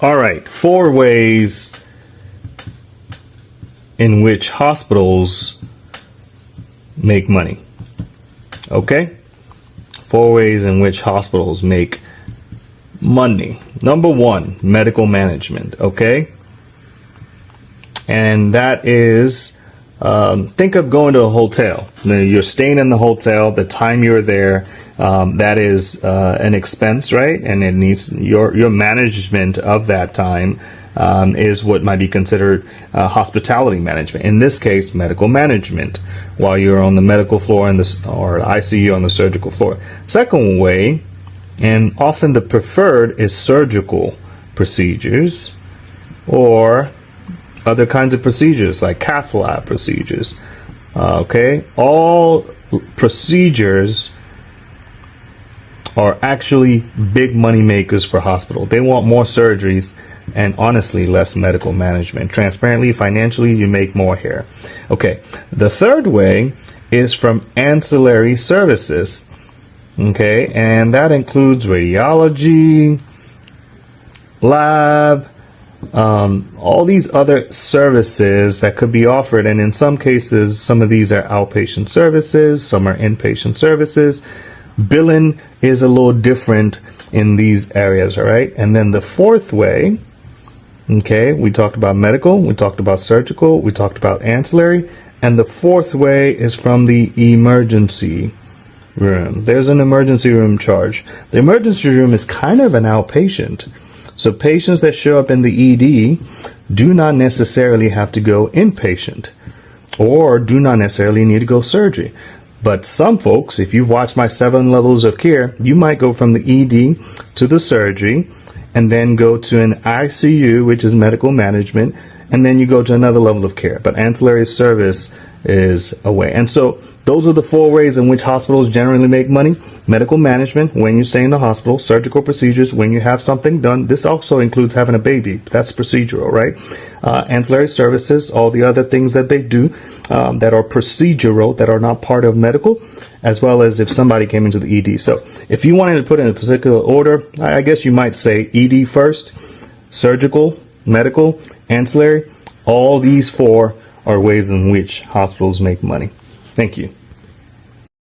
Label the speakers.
Speaker 1: All right, 4 ways in which hospitals make money. Okay? 4 ways in which hospitals make money. Number 1, medical management. Okay? And that is, think of going to a hotel. You're staying in the hotel, the time you're there, that is an expense, right? And it needs your management of that time is what might be considered hospitality management. In this case, medical management, while you're on the medical floor or ICU on the surgical floor. Second way, and often the preferred, is surgical procedures or other kinds of procedures like cath lab procedures. Okay, all procedures are actually big money makers for hospital. They want more surgeries and honestly less medical management. Transparently, financially, you make more here. Okay, the third way is from ancillary services. Okay, and that includes radiology, lab, all these other services that could be offered. And in some cases, some of these are outpatient services, some are inpatient services. Billing is a little different in these areas, all right? And then the fourth way, okay, we talked about medical, we talked about surgical, we talked about ancillary, and the fourth way is from the emergency room. There's an emergency room charge. The emergency room is kind of an outpatient. So patients that show up in the ED do not necessarily have to go inpatient or do not necessarily need to go surgery. But some folks, if you've watched my 7 levels of care, you might go from the ED to the surgery and then go to an ICU, which is medical management, and then you go to another level of care. But ancillary service is a way. And so those are the 4 ways in which hospitals generally make money. Medical management, when you stay in the hospital. Surgical procedures, when you have something done. This also includes having a baby. That's procedural, right? Ancillary services, all the other things that they do that are procedural, that are not part of medical, as well as if somebody came into the ED. So if you wanted to put in a particular order, I guess you might say ED first, surgical, medical, ancillary. All these 4 are ways in which hospitals make money. Thank you.